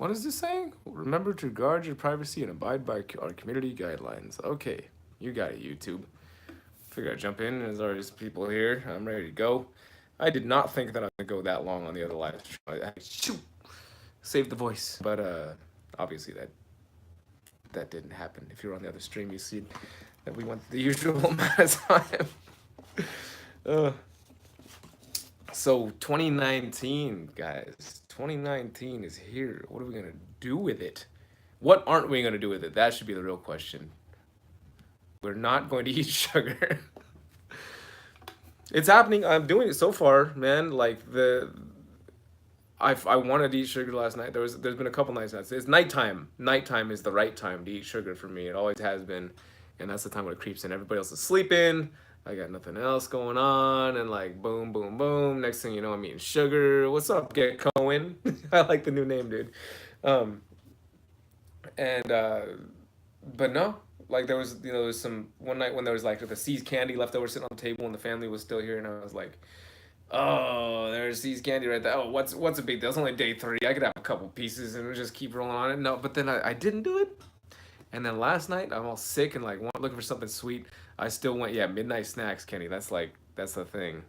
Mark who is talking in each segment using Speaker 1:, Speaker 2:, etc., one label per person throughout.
Speaker 1: What is this saying? Remember to guard your privacy and abide by our community guidelines. Okay, you got it, YouTube. Figure I'd jump in. There's always people here. I'm ready to go. I did not think that I was gonna go that long on the other live stream. Shoot, save the voice. But obviously that didn't happen. If you're on the other stream, you see that we went the usual amount of time. uh, so 2019, guys. 2019 is here. What are we gonna do with it? What aren't we gonna do with it? That should be the real question. We're not going to eat sugar. It's happening. I'm doing it so far, man. Like I wanted to eat sugar last night. There's been a couple nights. It's nighttime. Nighttime is the right time to eat sugar for me. It always has been, and that's the time when it creeps in. Everybody else is sleeping. I got nothing else going on, and like boom, boom, boom. Next thing you know, I'm eating sugar. What's up, Get Cohen? I like the new name, dude. Um, and but no, like there was there was some one night when there was like the C's candy left over sitting on the table, and the family was still here, and I was like, oh, there's C's candy right there. Oh, what's a big deal? It's only day three. I could have a couple pieces and just keep rolling on it. No, but then I didn't do it. And then last night I'm all sick and like looking for something sweet. I still went, yeah, midnight snacks, Kenny. That's the thing.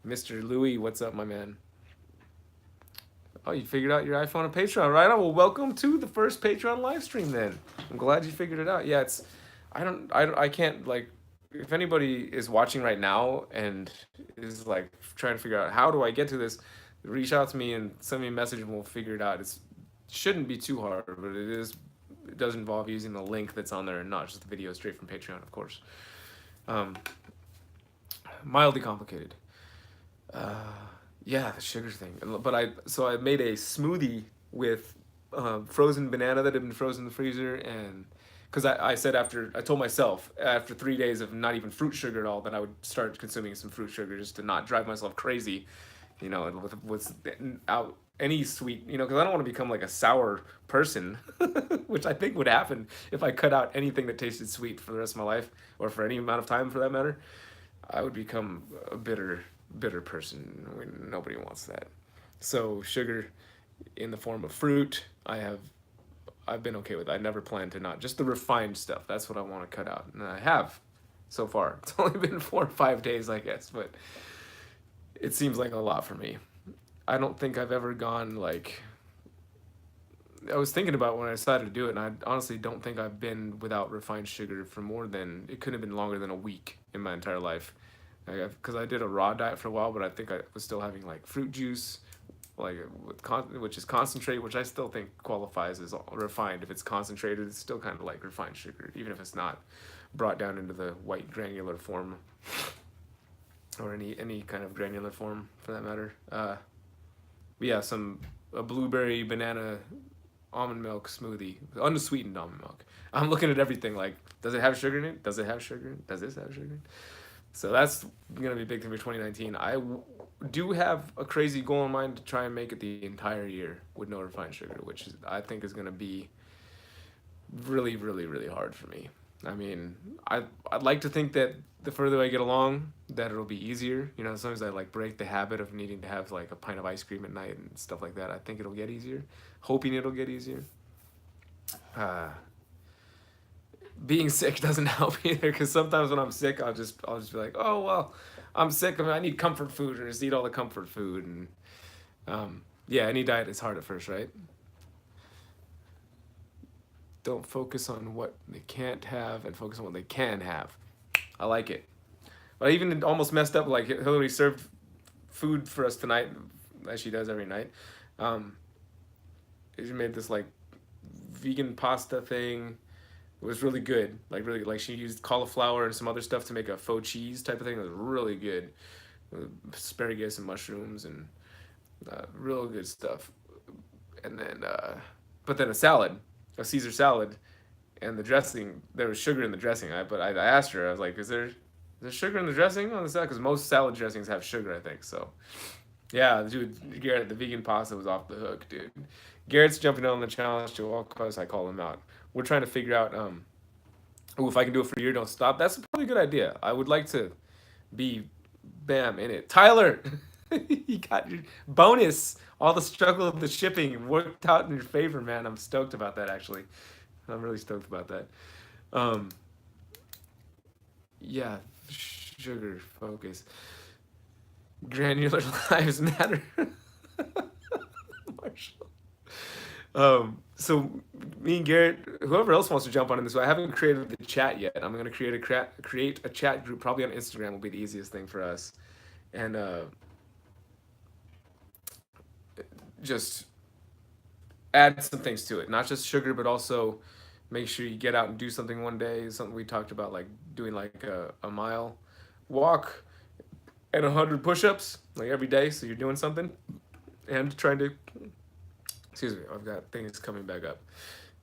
Speaker 1: Mr. Louis, what's up, my man? Oh, you figured out your iPhone and Patreon, right? Well, welcome to the first Patreon live stream. Then I'm glad you figured it out. Yeah, it's I can't like if anybody is watching right now and is like trying to figure out how do I get to this, reach out to me and send me a message and we'll figure it out. Shouldn't be too hard, but it does involve using the link that's on there and not just the video straight from Patreon, of course. Um, Mildly complicated. Uh, yeah, the sugar thing. But I made a smoothie with frozen banana that had been frozen in the freezer, and because I said I told myself after 3 days of not even fruit sugar at all that I would start consuming some fruit sugar just to not drive myself crazy, with out any sweet, because I don't want to become like a sour person, which I think would happen if I cut out anything that tasted sweet for the rest of my life, or for any amount of time for that matter. I would become a bitter person. I mean, nobody wants that. So sugar in the form of fruit, I've been okay with. I never plan to not. Just the refined stuff. That's what I want to cut out, and I have so far. It's only been 4 or 5 days, I guess, but it seems like a lot for me. I don't think I've ever gone like. I was thinking about when I decided to do it, and I honestly don't think I've been without refined sugar for more than it couldn't have been longer than a week in my entire life. Because I did a raw diet for a while, but I think I was still having like fruit juice, like which is concentrate, which I still think qualifies as refined. If it's concentrated, it's still kind of like refined sugar, even if it's not brought down into the white granular form, or any kind of granular form for that matter. But yeah, a blueberry banana almond milk smoothie, unsweetened almond milk. I'm looking at everything like, does it have sugar in it? Does it have sugar? Does this have sugar? So that's gonna be a big thing for 2019. Do have a crazy goal in mind to try and make it the entire year with no refined sugar, which I think is gonna be really, really, really hard for me. I mean, I'd like to think that the further I get along, that it'll be easier. As long as I like break the habit of needing to have like a pint of ice cream at night and stuff like that, I think it'll get easier. Hoping it'll get easier. Uh, Being sick doesn't help either, because sometimes when I'm sick, I'll just be like, oh well, I'm sick. I need comfort food, or just eat all the comfort food, and yeah, any diet is hard at first, right? Don't focus on what they can't have and focus on what they can have. I like it. But I even almost messed up. Like Hillary served food for us tonight, as she does every night. Um, she made this like vegan pasta thing. It was really good. Like really, like she used cauliflower and some other stuff to make a faux cheese type of thing. It was really good. Asparagus and mushrooms and real good stuff. And then, but then a salad, a Caesar salad, and the dressing. There was sugar in the dressing. But I asked her. I was like, "Is there sugar in the dressing on the salad?" Because most salad dressings have sugar, I think. So, yeah, dude, Garrett, the vegan pasta was off the hook, dude. Garrett's jumping on the challenge to all costs. I call him out. We're trying to figure out, if I can do it for a year, don't stop. That's a probably good idea. I would like to be, bam, in it. Tyler, You got your bonus. All the struggle of the shipping worked out in your favor, man. I'm stoked about that, actually. I'm really stoked about that. Um, yeah, sugar focus. Granular lives matter. Marshall. So me and Garrett, whoever else wants to jump on in this, I haven't created the chat yet. I'm gonna create a chat group, probably on Instagram will be the easiest thing for us, and just add some things to it. Not just sugar, but also make sure you get out and do something one day. Something we talked about, like doing like a mile walk and 100 push-ups like every day. So you're doing something and trying to. Excuse me, I've got things coming back up.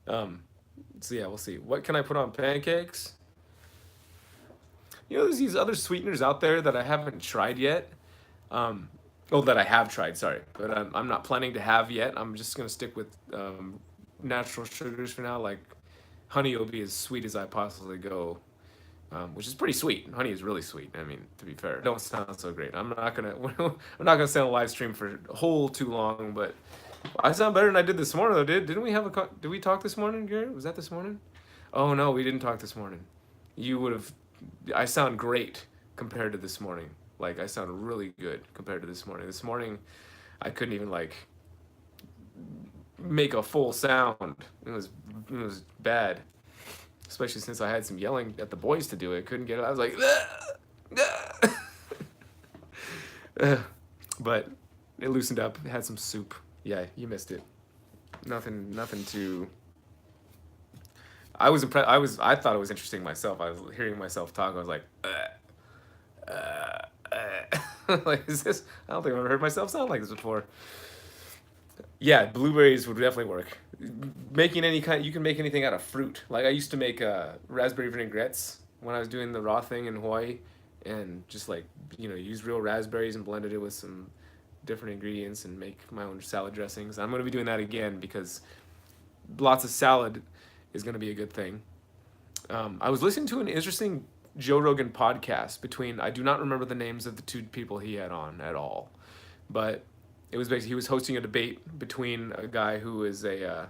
Speaker 1: Um, so yeah, we'll see. What can I put on pancakes? You know, there's these other sweeteners out there that I haven't tried yet. Um, oh, that I have tried, sorry, but I'm not planning to have yet. I'm just gonna stick with natural sugars for now. Like honey will be as sweet as I possibly go, which is pretty sweet. Honey is really sweet. I mean, to be fair, don't sound so great. I'm not gonna I'm not gonna stay on a live stream for a whole too long, but I sound better than I did this morning though. Didn't we have did we talk this morning, Garrett? Was that this morning? Oh no, we didn't talk this morning. You would have. I sound great compared to this morning. Like I sound really good compared to this morning. This morning, I couldn't even like make a full sound. It was bad, especially since I had some yelling at the boys to do it. Couldn't get it. I was like, but it loosened up. It had some soup. Yeah, you missed it. Nothing too. I was impressed. I thought it was interesting myself. I was hearing myself talk. I was like, like, is this? I don't think I've ever heard myself sound like this before. Yeah, blueberries would definitely work. Making any kind, you can make anything out of fruit. Like I used to make raspberry vinaigrettes when I was doing the raw thing in Hawaii, and just like use real raspberries and blended it with some different ingredients and make my own salad dressings. I'm gonna be doing that again because lots of salad is gonna be a good thing. I was listening to an interesting Joe Rogan podcast between I do not remember the names of the two people he had on at all, but it was basically he was hosting a debate between a guy who is a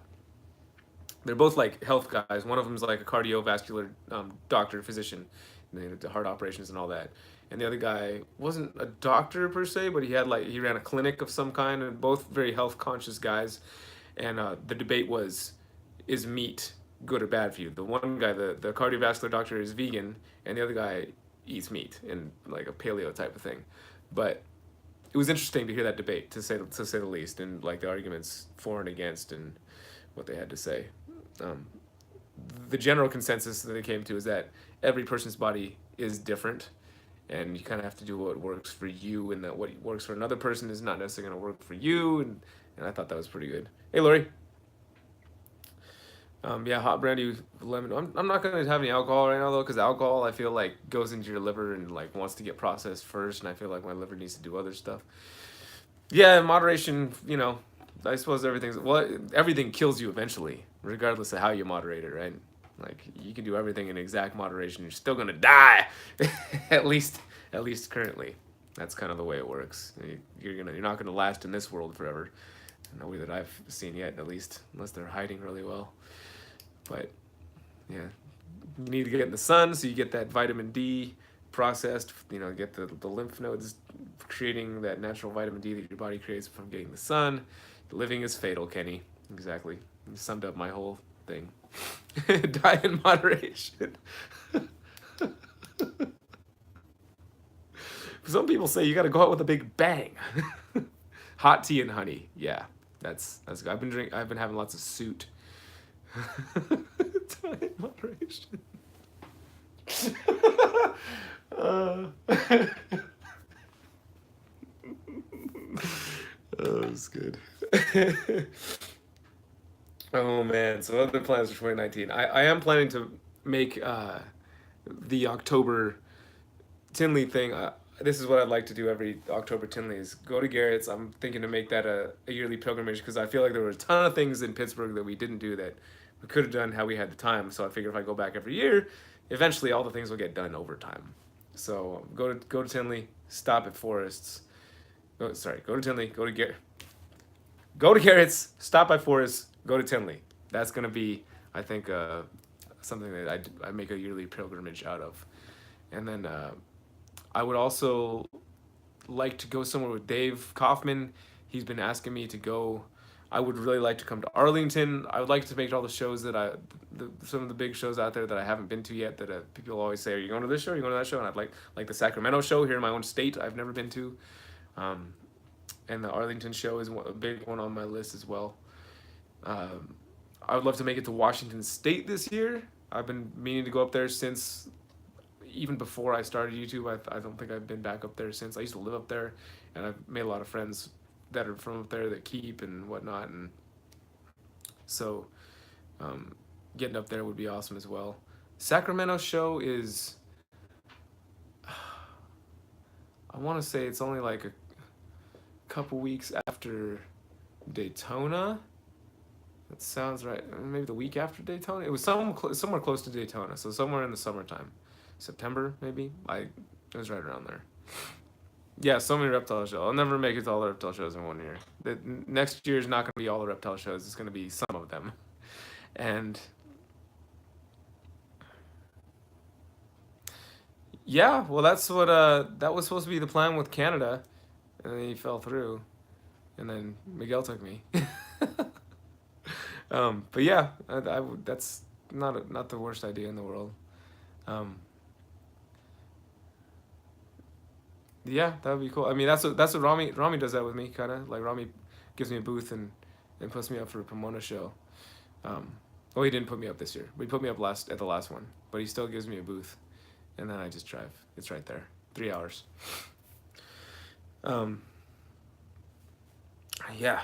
Speaker 1: they're both like health guys. One of them is like a cardiovascular doctor, physician, heart operations and all that. And the other guy wasn't a doctor per se, but he ran a clinic of some kind, and both very health conscious guys. And the debate was, is meat good or bad for you? The one guy, the cardiovascular doctor, is vegan, and the other guy eats meat in like a paleo type of thing. But it was interesting to hear that debate, to say the least, and like the arguments for and against, and what they had to say. Um, the general consensus that they came to is that every person's body is different, and you kind of have to do what works for you, and that what works for another person is not necessarily going to work for you. And I thought that was pretty good. Hey, Lori. Yeah, hot brandy with lemon. I'm not gonna have any alcohol right now though, because alcohol I feel like goes into your liver and like wants to get processed first, and I feel like my liver needs to do other stuff. Yeah, moderation. I suppose everything kills you eventually, regardless of how you moderate it, right? Like you can do everything in exact moderation, you're still gonna die. at least, at least currently, that's kind of the way it works. You're not gonna last in this world forever. No way that I've seen yet, at least, unless they're hiding really well. But yeah, you need to get in the sun so you get that vitamin D processed. Get the lymph nodes creating that natural vitamin D that your body creates from getting the sun. Living is fatal, Kenny. Exactly. You summed up my whole thing. Die in moderation. Some people say you got to go out with a big bang. Hot tea and honey. Yeah, that's good. I've been having lots of suit. Die in moderation. Oh, that's good. Oh man, so other plans for 2019. I am planning to make the October Tinley thing. This is what I'd like to do every October Tinley is go to Garrett's. I'm thinking to make that a yearly pilgrimage because I feel like there were a ton of things in Pittsburgh that we didn't do that we could have done had we had the time. So I figure if I go back every year, eventually all the things will get done over time. So go to Tinley, stop at Forests, Oh, sorry, go to Tinley. Go to Garrett's. Stop by Forest. Go to Tinley. That's gonna be, I think, something that I make a yearly pilgrimage out of. And then I would also like to go somewhere with Dave Kaufman. He's been asking me to go. I would really like to come to Arlington. I would like to make all the shows that some of the big shows out there that I haven't been to yet. That people always say, "Are you going to this show? Are you going to that show?" And I'd like the Sacramento show here in my own state. I've never been to, um, and the Arlington show is a big one on my list as well. Um, I would love to make it to Washington State this year. I've been meaning to go up there since even before I started YouTube. I don't think I've been back up there since. I used to live up there, and I've made a lot of friends that are from up there that keep and whatnot, and so getting up there would be awesome as well. Sacramento show is, I want to say it's only like a couple weeks after Daytona. That sounds right. Maybe the week after Daytona. It was somewhere close to Daytona, so somewhere in the summertime, September maybe. It was right around there. Yeah, so many reptile shows. I'll never make it to all the reptile shows in one year. Next year is not going to be all the reptile shows. It's going to be some of them, and yeah, well, that's what that was supposed to be the plan with Canada, and then he fell through, and then Miguel took me. But yeah, that's not the worst idea in the world. Um, yeah, that would be cool. I mean, that's what Rami does that with me, kind of like Rami gives me a booth and puts me up for a Pomona show. Well, he didn't put me up this year. But he put me up at the last one, but he still gives me a booth, and then I just drive. It's right there, 3 hours. Um, yeah,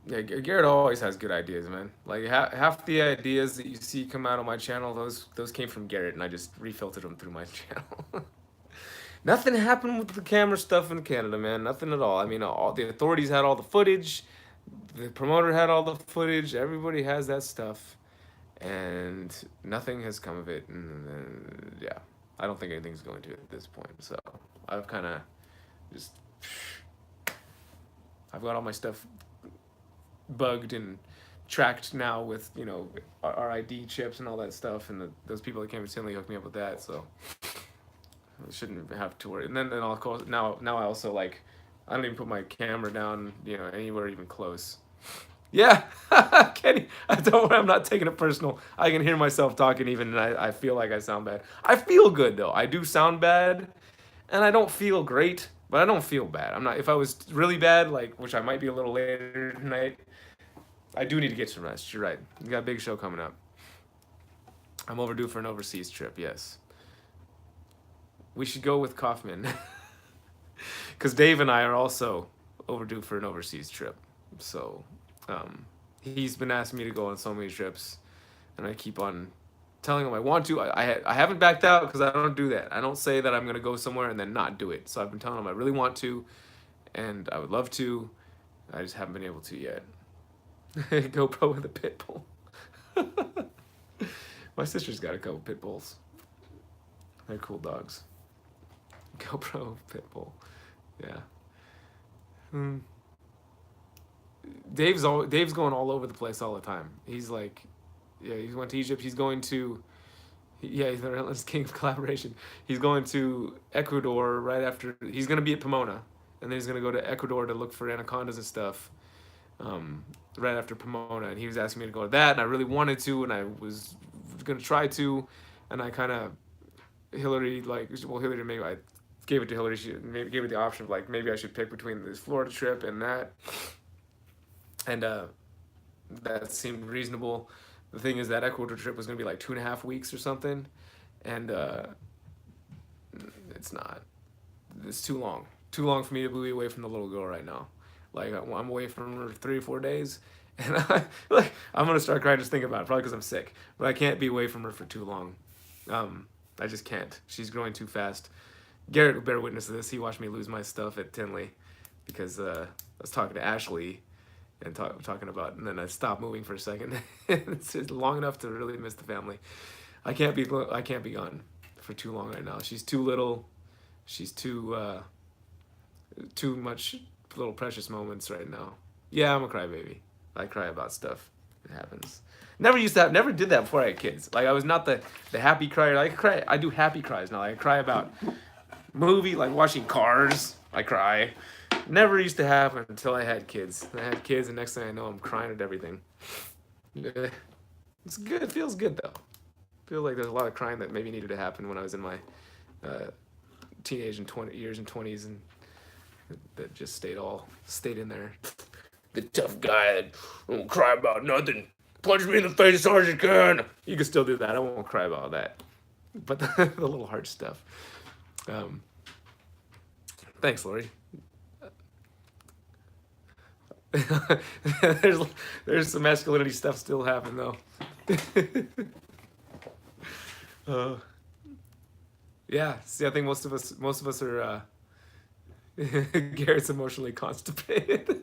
Speaker 1: yeah. Garrett always has good ideas, man. Like half the ideas that you see come out on my channel, those came from Garrett, and I just refiltered them through my channel. Nothing happened with the camera stuff in Canada, man. Nothing at all. I mean, all the authorities had all the footage. The promoter had all the footage. Everybody has that stuff, and nothing has come of it. And yeah, I don't think anything's going to at this point. So I've kind of just I've got all my stuff bugged and tracked now with RID chips and all that stuff, and those people that came to Tinley hooked me up with that. So I shouldn't have to worry. And then of course now I also I don't even put my camera down anywhere even close. Yeah, Kenny, don't worry, I'm not taking it personal. I can hear myself talking even, and I feel like I sound bad. I feel good though. I do sound bad, and I don't feel great, but I don't feel bad. I'm not. If I was really bad, which I might be a little later tonight, I do need to get some rest. You're right. You got a big show coming up. I'm overdue for an overseas trip. Yes. We should go with Kaufman, because Dave and I are also overdue for an overseas trip. So he's been asking me to go on so many trips, and I keep on telling him I want to. I haven't backed out because I don't do that. I don't say that I'm going to go somewhere and then not do it. So I've been telling him I really want to, and I would love to. I just haven't been able to yet. GoPro with a pit bull. My sister's got a couple pit bulls. They're cool dogs. GoPro pit bull. Yeah. Dave's going all over the place all the time. He's he went to Egypt. He's going to, he's the relentless king of collaboration. He's going to Ecuador right after. He's going to be at Pomona, and then he's going to go to Ecuador to look for anacondas and stuff. Right after Pomona, and he was asking me to go to that, and I really wanted to, and I was going to try to, and I kind of Hillary maybe I gave it to Hillary. She maybe gave it the option of maybe I should pick between this Florida trip and that. And that seemed reasonable. The thing is that Ecuador trip was going to be 2.5 weeks or something, and it's not. It's too long. Too long for me to be away from the little girl right now. I'm away from her 3 or 4 days, and I'm gonna start crying just thinking about it. Probably because I'm sick, but I can't be away from her for too long. I just can't. She's growing too fast. Garrett will bear witness to this. He watched me lose my stuff at Tinley because I was talking to Ashley and talking about, and then I stopped moving for a second. It's just long enough to really miss the family. I can't be gone for too long right now. She's too little. She's too too much little precious moments right now. Yeah, I'm a crybaby. I cry about stuff. It happens. Never used to have, never did that before I had kids. Like I was not the happy crier. I cry. I do happy cries now. Like, I cry about movie, like watching Cars. I cry. Never used to happen until I had kids. I had kids, and next thing I know, I'm crying at everything. It's good. It feels good though. I feel like there's a lot of crying that maybe needed to happen when I was in my uh, teenage and 20 years and 20s, and that just stayed in there. The tough guy that won't cry about nothing. Punch me in the face as hard as you can. You can still do that. I won't cry about that. But the little hard stuff. Um, thanks, Lori. there's some masculinity stuff still happening though. Yeah. See, I think most of us are. Garrett's emotionally constipated.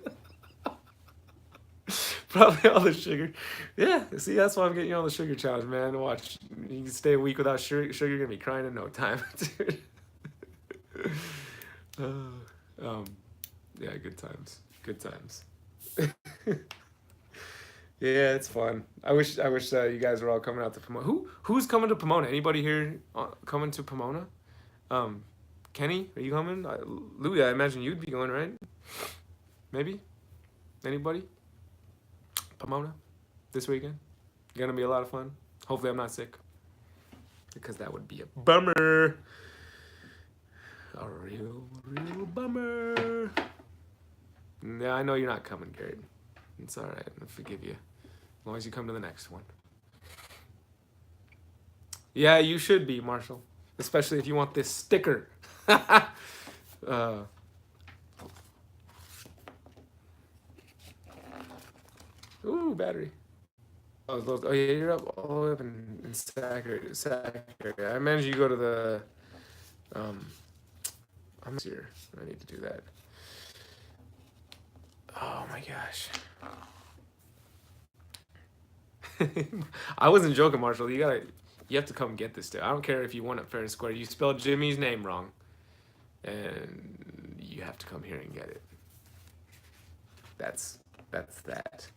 Speaker 1: Probably all the sugar. Yeah, see, that's why I'm getting you on the sugar challenge, man. Watch, you can stay a week without sugar. You're gonna be crying in no time, dude. Um, yeah, good times. Good times. Yeah, it's fun. I wish you guys were all coming out to Pomona. Who's coming to Pomona? Anybody here coming to Pomona? Um, Kenny, are you coming? Louis, I imagine you'd be going, right? Maybe. Anybody? Pomona this weekend. Gonna be a lot of fun. Hopefully, I'm not sick, because that would be a bummer. A real bummer. Yeah, I know you're not coming, Garrett. It's all right. I'll forgive you, as long as you come to the next one. Yeah, you should be, Marshall. Especially if you want this sticker. Ooh, battery. Oh yeah, you're up all the way up in Sac area. I imagine you go to the. I'm here. I need to do that. Oh my gosh. I wasn't joking, Marshall. You have to come get this. I don't care if you won it fair and square. You spelled Jimmy's name wrong, and you have to come here and get it. That's that.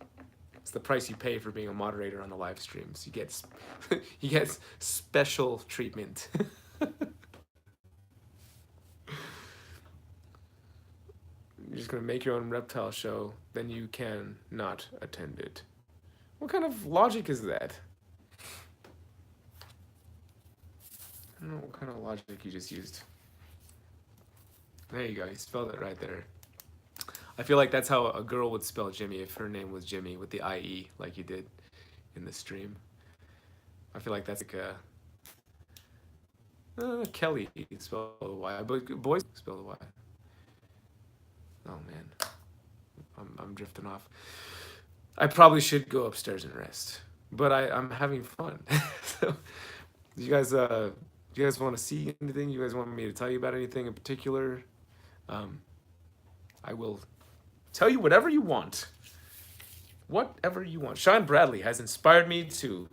Speaker 1: It's the price you pay for being a moderator on the live streams. You get special treatment. You're just gonna make your own reptile show, then you can not attend it. What kind of logic is that? I don't know what kind of logic you just used. There you go. You spelled it right there. I feel like that's how a girl would spell Jimmy if her name was Jimmy with the IE, like you did in the stream. I feel like that's like Kelly spell the Y, but boys spell the Y. Oh man, I'm drifting off. I probably should go upstairs and rest, but I'm having fun. So, do you guys want to see anything? You guys want me to tell you about anything in particular? I will tell you whatever you want. Whatever you want. Sean Bradley has inspired me to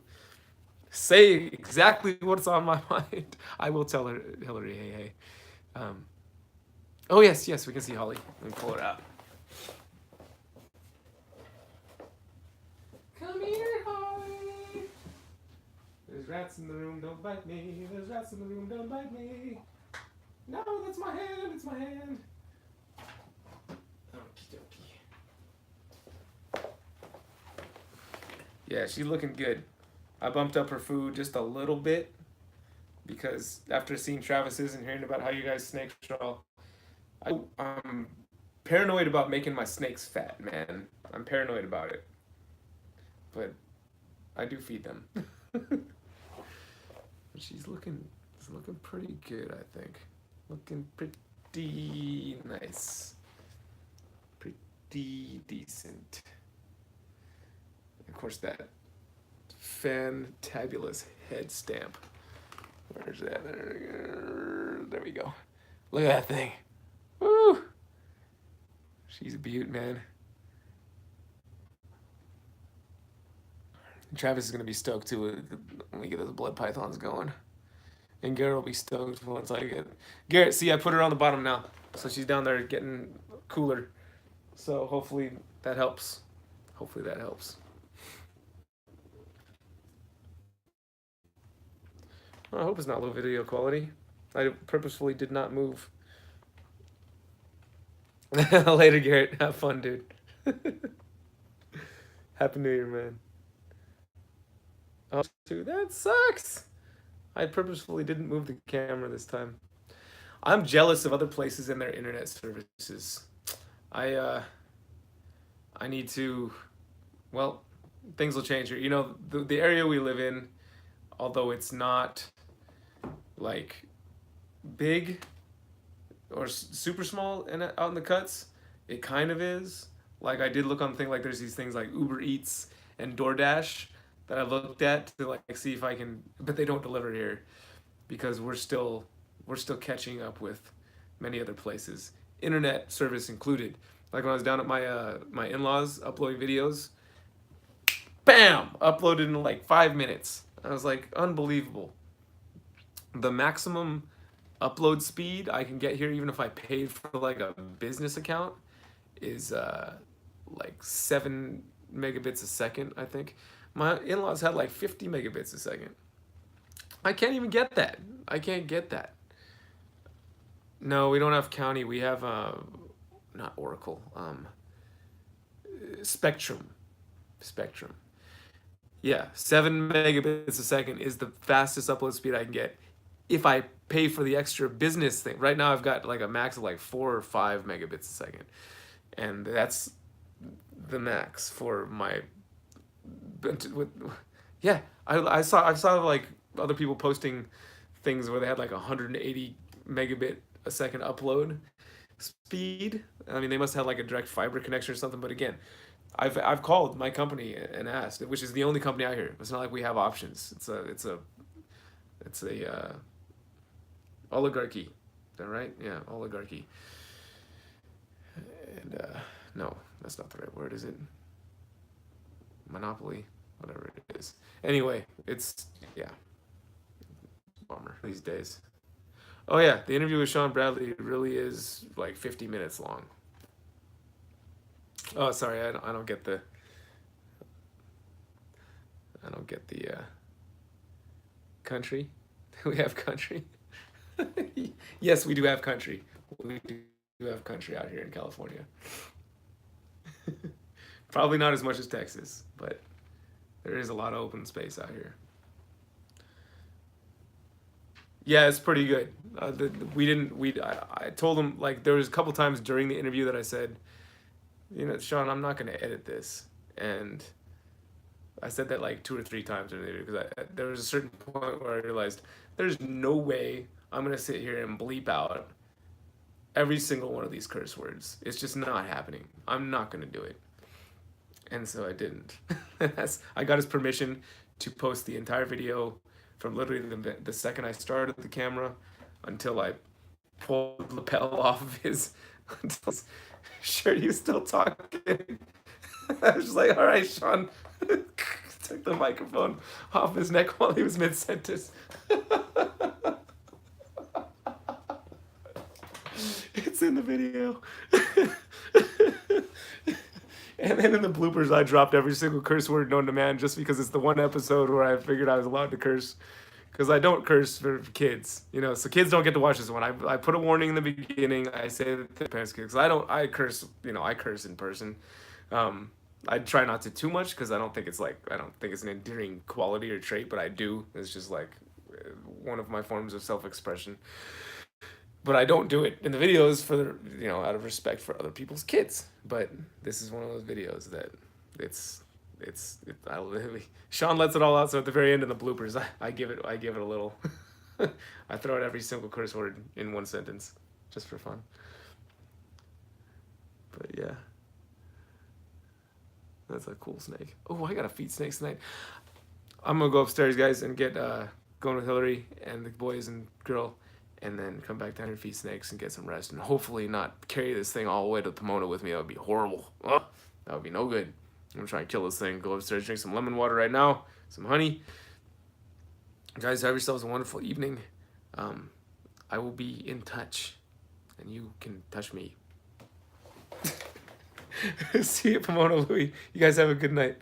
Speaker 1: say exactly what's on my mind. I will tell her, Hillary, hey. Oh, yes, we can see Holly. Let me pull her out. Come here, Holly. There's rats in the room, don't bite me. There's rats in the room, don't bite me. No, that's my hand, it's my hand. Okie dokie. Yeah, she's looking good. I bumped up her food just a little bit because after seeing Travis's and hearing about how you guys snakes are all, I'm paranoid about making my snakes fat, man. I'm paranoid about it. But I do feed them. She's looking pretty good, I think. Looking pretty nice. Pretty decent. Of course, that fantabulous head stamp. Where's that? There we go. Look at that thing. Woo! She's a beaut, man. Travis is gonna be stoked too when we get those blood pythons going. And Garrett will be stoked once I get. Garrett, see, I put her on the bottom now, so she's down there getting cooler. So hopefully that helps. Hopefully that helps. Well, I hope it's not low video quality. I purposefully did not move. Later, Garrett. Have fun, dude. Happy New Year, man. Oh, dude, that sucks. I purposefully didn't move the camera this time. I'm jealous of other places and their internet services. I uh I need to, well, things will change here. You know, the area we live in, although it's not like big or super small and out in the cuts, it kind of is. Like I did look on the thing, like there's these things like Uber Eats and DoorDash that I looked at to like see if I can, but they don't deliver here because we're still catching up with many other places, internet service included. Like when I was down at my in-laws uploading videos, bam, uploaded in like 5 minutes. I was like, unbelievable. The maximum upload speed I can get here, even if I paid for like a business account, is like 7 megabits a second. I think my in-laws had like 50 megabits a second. I can't even get that. I can't get that. No, we don't have county. We have not Oracle. Spectrum. Spectrum. Yeah, 7 megabits a second is the fastest upload speed I can get if I pay for the extra business thing. Right now, I've got like a max of like 4 or 5 megabits a second, and that's the max for my. Yeah, I saw like other people posting things where they had like 180 megabit a second upload speed. I mean, they must have like a direct fiber connection or something. But again, I've called my company and asked, which is the only company out here. It's not like we have options. It's a oligarchy. Is that right? Yeah, oligarchy. And no, that's not the right word, is it? Monopoly, whatever it is. Anyway, it's yeah, bummer these days. Oh yeah, the interview with Sean Bradley really is like 50 minutes long. Oh, sorry, I don't get the country. We have country. Yes, we do have country. We do have country out here in California. Probably not as much as Texas, but there is a lot of open space out here. Yeah, it's pretty good. We didn't. I told him like there was a couple times during the interview that I said, you know, Sean, I'm not going to edit this, and I said that like 2 or 3 times in the interview because there was a certain point where I realized there's no way I'm going to sit here and bleep out every single one of these curse words. It's just not happening. I'm not going to do it. And so I didn't. I got his permission to post the entire video from literally the second I started the camera until I pulled the lapel off of his, until his shirt. He was still talking. I was just like, all right, Sean. Took the microphone off his neck while he was mid sentence. It's in the video. And then in the bloopers, I dropped every single curse word known to man just because it's the one episode where I figured I was allowed to curse. Because I don't curse for kids, you know, so kids don't get to watch this one. I put a warning in the beginning. I say that the parents because I curse, you know, I curse in person. I try not to too much because I don't think it's an endearing quality or trait, but I do. It's just like one of my forms of self-expression. But I don't do it in the videos for out of respect for other people's kids. But this is one of those videos that I literally Sean lets it all out. So at the very end of the bloopers, I give it a little. I throw out every single curse word in one sentence, just for fun. But yeah, that's a cool snake. Oh, I got to feed snakes tonight. I'm gonna go upstairs, guys, and get going with Hillary and the boys and girl, and then come back down here and feed snakes and get some rest, and hopefully not carry this thing all the way to Pomona with me. That would be horrible. Oh, that would be no good. I'm gonna try and kill this thing. Go upstairs, drink some lemon water right now, some honey. Guys, have yourselves a wonderful evening. I will be in touch, and you can touch me. See you, Pomona Louie. You guys have a good night.